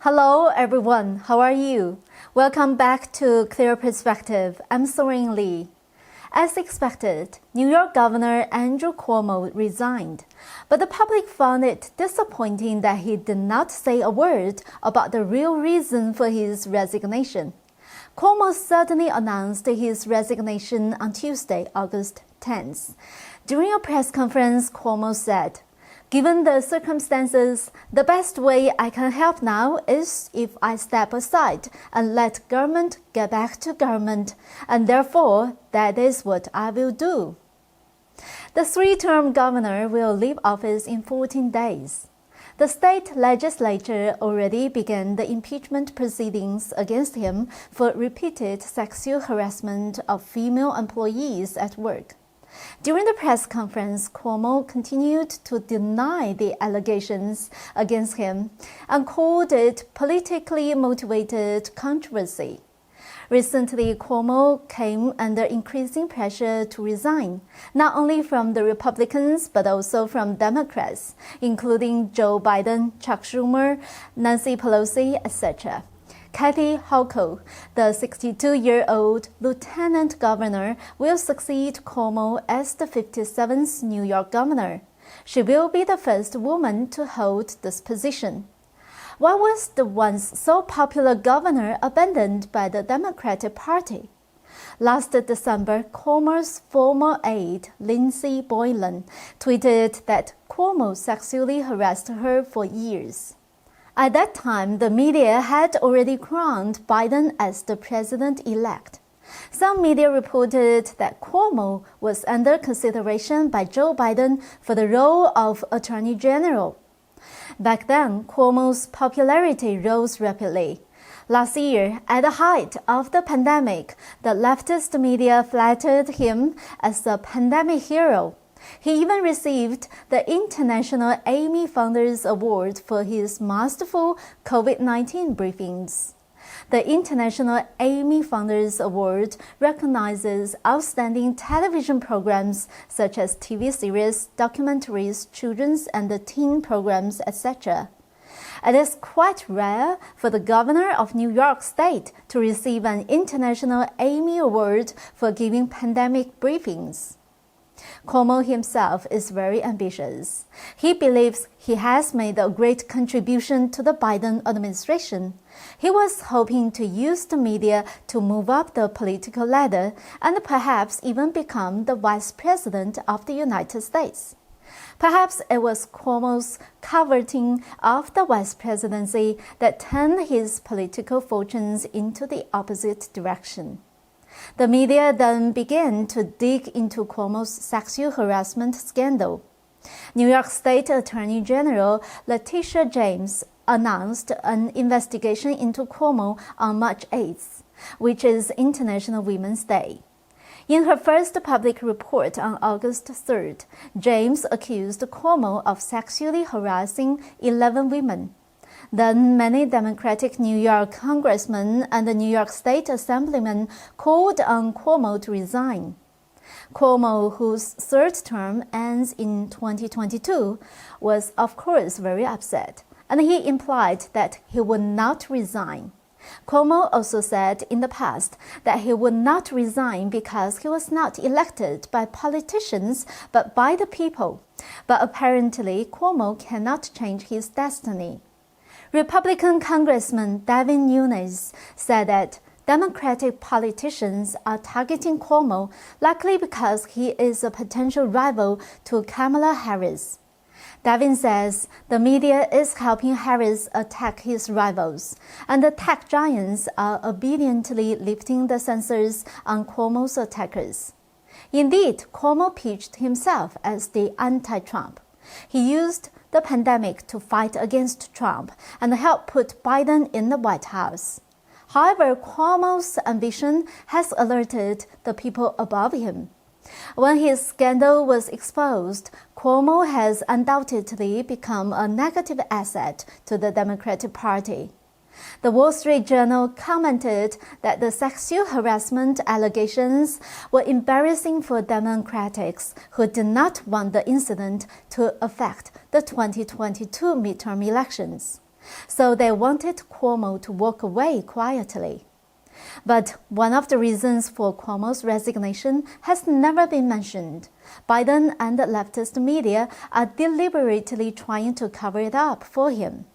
Hello everyone, how are you? Welcome back to Clear Perspective. I'm Serene. As expected, New York Governor Andrew Cuomo resigned, but the public found it disappointing that he did not say a word about the real reason for his resignation. Cuomo suddenly announced his resignation on Tuesday, August 10th. During a press conference, Cuomo said, "Given the circumstances, the best way I can help now is if I step aside and let government get back to government, and therefore that is what I will do." The three-term governor will leave office in 14 days. The state legislature already began the impeachment proceedings against him for repeated sexual harassment of female employees at work. During the press conference, Cuomo continued to deny the allegations against him and called it politically motivated controversy. Recently, Cuomo came under increasing pressure to resign, not only from the Republicans but also from Democrats, including Joe Biden, Chuck Schumer, Nancy Pelosi, etc. Kathy Hochul, the 62-year-old lieutenant governor, will succeed Cuomo as the 57th New York governor. She will be the first woman to hold this position. Why was the once so popular governor abandoned by the Democratic Party? Last December, Cuomo's former aide, Lindsey Boylan, tweeted that Cuomo sexually harassed her for years. At that time, the media had already crowned Biden as the president-elect. Some media reported that Cuomo was under consideration by Joe Biden for the role of Attorney General. Back then, Cuomo's popularity rose rapidly. Last year, at the height of the pandemic, the leftist media flattered him as a pandemic hero. He even received the International Amy Founders Award for his masterful COVID-19 briefings. The International Amy Founders Award recognizes outstanding television programs such as TV series, documentaries, children's and teen programs, etc. It is quite rare for the governor of New York State to receive an International Amy Award for giving pandemic briefings. Cuomo himself is very ambitious. He believes he has made a great contribution to the Biden administration. He was hoping to use the media to move up the political ladder and perhaps even become the vice president of the United States. Perhaps it was Cuomo's coveting of the vice presidency that turned his political fortunes into the opposite direction. The media then began to dig into Cuomo's sexual harassment scandal. New York State Attorney General Letitia James announced an investigation into Cuomo on March 8th, which is International Women's Day. In her first public report on August 3rd, James accused Cuomo of sexually harassing 11 women. Then many Democratic New York congressmen and the New York State Assemblymen called on Cuomo to resign. Cuomo, whose third term ends in 2022, was of course very upset, and he implied that he would not resign. Cuomo also said in the past that he would not resign because he was not elected by politicians but by the people. But apparently, Cuomo cannot change his destiny. Republican Congressman Devin Nunes said that Democratic politicians are targeting Cuomo likely because he is a potential rival to Kamala Harris. Devin says the media is helping Harris attack his rivals, and the tech giants are obediently lifting the censors on Cuomo's attackers. Indeed, Cuomo pitched himself as the anti-Trump. He used the pandemic to fight against Trump and help put Biden in the White House. However, Cuomo's ambition has alerted the people above him. When his scandal was exposed, Cuomo has undoubtedly become a negative asset to the Democratic Party. The Wall Street Journal commented that the sexual harassment allegations were embarrassing for Democrats who did not want the incident to affect the 2022 midterm elections. so they wanted Cuomo to walk away quietly. But one of the reasons for Cuomo's resignation has never been mentioned. Biden and the leftist media are deliberately trying to cover it up for him.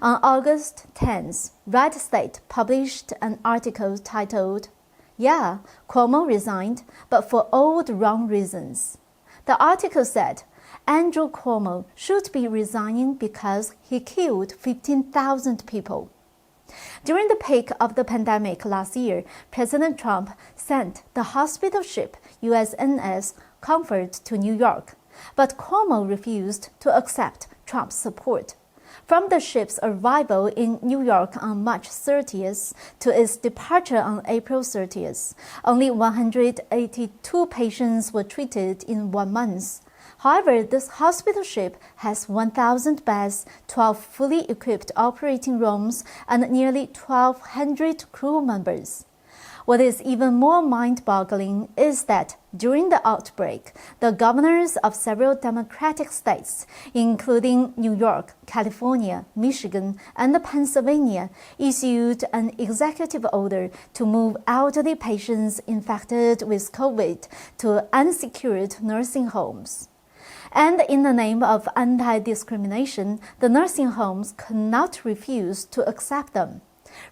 On August 10th, Red State published an article titled, "Yeah, Cuomo resigned, but for all the wrong reasons." The article said Andrew Cuomo should be resigning because he killed 15,000 people. During the peak of the pandemic last year, President Trump sent the hospital ship USNS Comfort to New York, but Cuomo refused to accept Trump's support. From the ship's arrival in New York on March 30th to its departure on April 30th, only 182 patients were treated in 1 month. However, this hospital ship has 1,000 beds, 12 fully equipped operating rooms, and nearly 1,200 crew members. What is even more mind-boggling is that during the outbreak, the governors of several Democratic states, including New York, California, Michigan, and Pennsylvania, issued an executive order to move elderly patients infected with COVID to unsecured nursing homes. And in the name of anti-discrimination, the nursing homes could not refuse to accept them,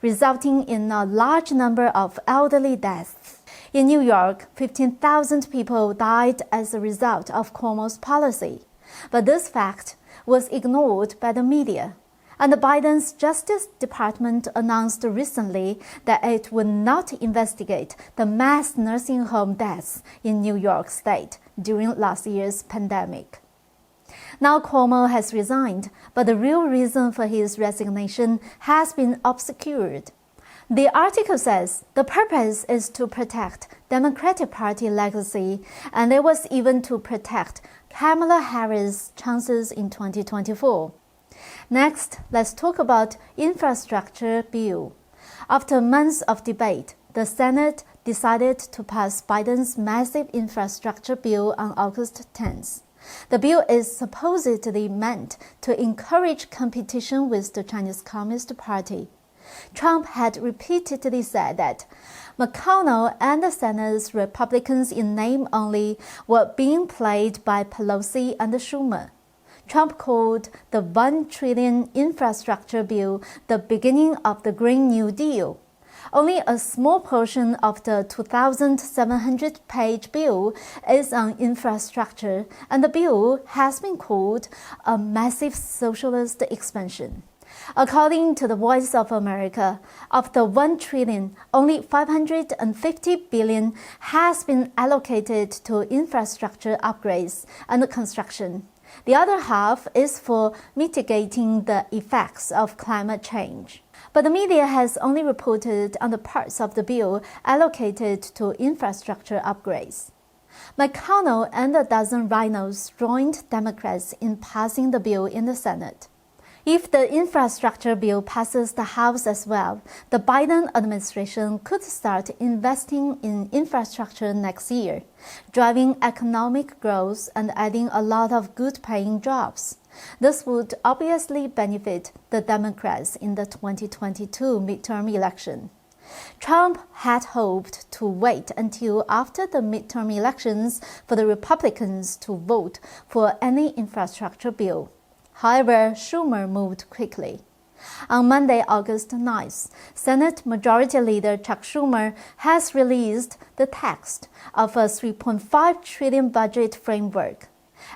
resulting in a large number of elderly deaths. In New York, 15,000 people died as a result of Cuomo's policy. But this fact was ignored by the media. And Biden's Justice Department announced recently that it would not investigate the mass nursing home deaths in New York State during last year's pandemic. Now Cuomo has resigned, but the real reason for his resignation has been obscured. The article says the purpose is to protect Democratic Party legacy, and it was even to protect Kamala Harris' chances in 2024. Next, let's talk about infrastructure bill. After months of debate, the Senate decided to pass Biden's massive infrastructure bill on August 10th. The bill is supposedly meant to encourage competition with the Chinese Communist Party. Trump had repeatedly said that McConnell and the Senate's Republicans in name only were being played by Pelosi and Schumer. Trump called the $1 trillion infrastructure bill the beginning of the Green New Deal. Only a small portion of the 2,700-page bill is on infrastructure, and the bill has been called a massive socialist expansion. According to the Voice of America, of the $1 trillion, only $550 billion has been allocated to infrastructure upgrades and construction. The other half is for mitigating the effects of climate change. But the media has only reported on the parts of the bill allocated to infrastructure upgrades. McConnell and a dozen rhinos joined Democrats in passing the bill in the Senate. If the infrastructure bill passes the House as well, the Biden administration could start investing in infrastructure next year, driving economic growth and adding a lot of good-paying jobs. This would obviously benefit the Democrats in the 2022 midterm election. Trump had hoped to wait until after the midterm elections for the Republicans to vote for any infrastructure bill. However, Schumer moved quickly. On Monday, August 9th, Senate Majority Leader Chuck Schumer has released the text of a $3.5 trillion budget framework.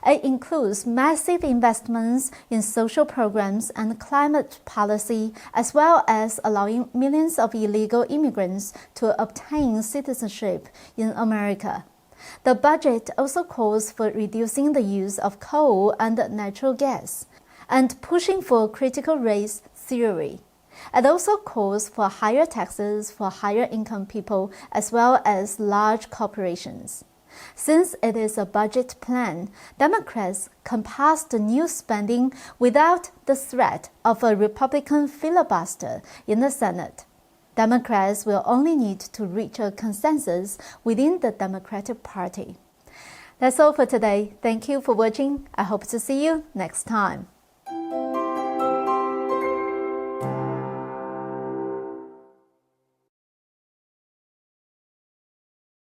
It includes massive investments in social programs and climate policy, as well as allowing millions of illegal immigrants to obtain citizenship in America. The budget also calls for reducing the use of coal and natural gas and pushing for critical race theory. It also calls for higher taxes for higher income people as well as large corporations. Since it is a budget plan, Democrats can pass the new spending without the threat of a Republican filibuster in the Senate. Democrats will only need to reach a consensus within the Democratic Party. That's all for today. Thank you for watching. I hope to see you next time.